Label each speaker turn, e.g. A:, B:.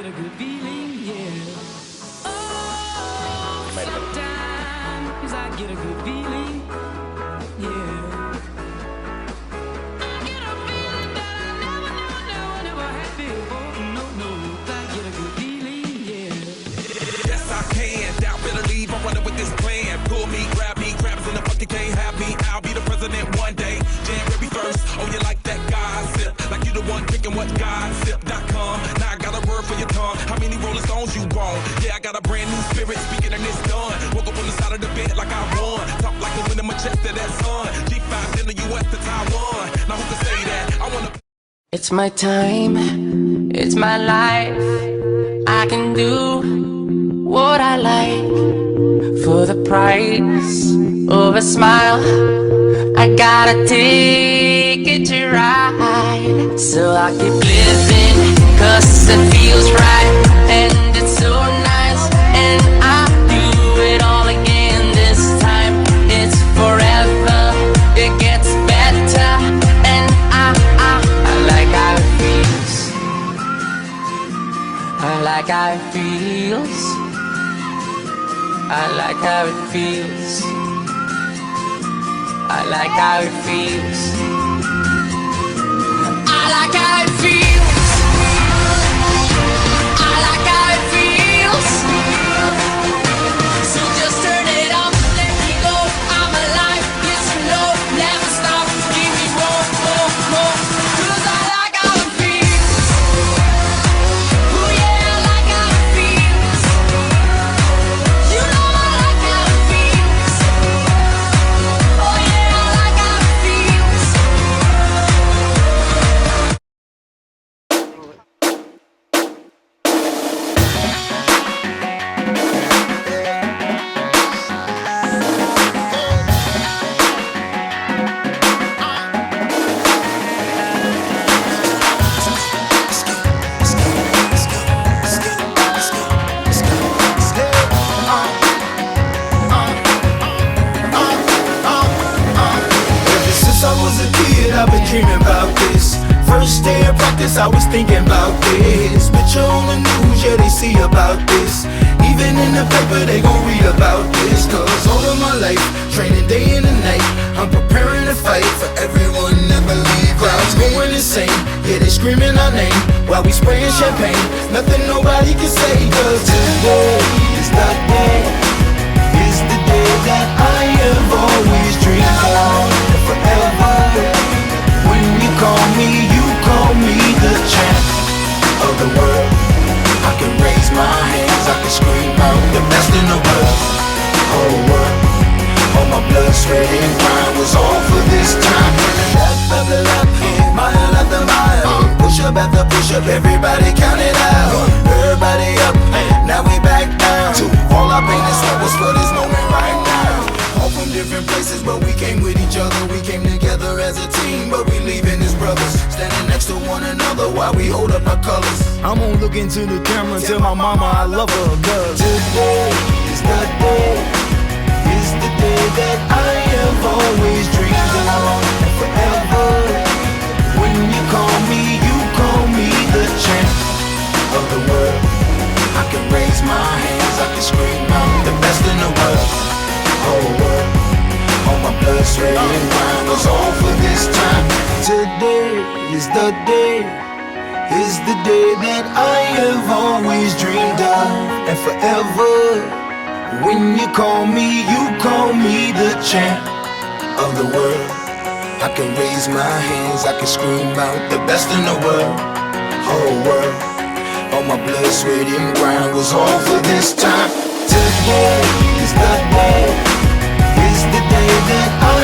A: get a good feeling, yeah. Oh, sometimes I get a good feeling, yeah. I get a feeling that I never had before. No, I get a good feeling, yeah.
B: Yes, I can. Doubt, better leave. I'm running with this plan. Pull me, grab us in the bucket, can't have me. I'll be the president one day. January 1st. Oh, you like that gossip? Like you the one picking what gossip.com. Now I got a word for your tongue. How many Rolling Stones you want? Yeah, I got a brand new spirit speaking and it's done. Woke up on the side of the bed like I won. Talk like the wind in my chest to that sun. G5 in the US to Taiwan. Now who can say that? I wanna.
A: It's my time, it's my life. I can do what I like for the price of a smile. I got a ticket to ride, so I keep living, cause it feels right, and it's so nice, and I do it all again this time. It's forever, it gets better, and I like how it feels. I like how it feels. I like how it feels. I like how it feels. I like how it feels. I like how it feels. So just turn it up, let me go. I'm alive, yes or no, never stop. Give me more. Cause I like how it feels. Oh yeah, I like how it feels. You know I like how it feels. Oh yeah, I like how it feels.
C: Ever since I was a kid, I've been dreaming about this. First day of practice, I was thinking about this. Picture on the news, yeah, they see about this. Even in the paper, they gon' read about this. Cause all of my life, training day and night, I'm preparing to fight for everyone that believe. Crowds going insane, yeah, they screaming our name while we spraying champagne. Nothing nobody can say, cause today is the day. Is the day that I have always dreamed of. Forever, when you call me the champ of the world. I can raise my hands, I can scream out the best in the world. Whole world, all my blood, sweat and grind was all for this time. Lap after lap, mile after mile, push up after push up, everybody count it out. Everybody up, now we back down. All our pain and sweat was for this moment right now. All from different places, but we came with each other. We came together as a team, but we leaving as brothers. Standing next to one another while we hold up our colors. I'm gonna look into the camera and tell my mama I love her, cause today is the day. Is the day that I have always dreamed of. And forever, when you call me the champ of the world. I can raise my hands, I can scream out the best in the world. Whole world, all my blood, sweat and grind was all for this time. Today is the day. Is the day that I have always dreamed of. And forever, when you call me the champ of the world. I can raise my hands, I can scream out the best in the world. Whole world, all my blood, sweat and grind was all for this time. Today is the day. Is the day that I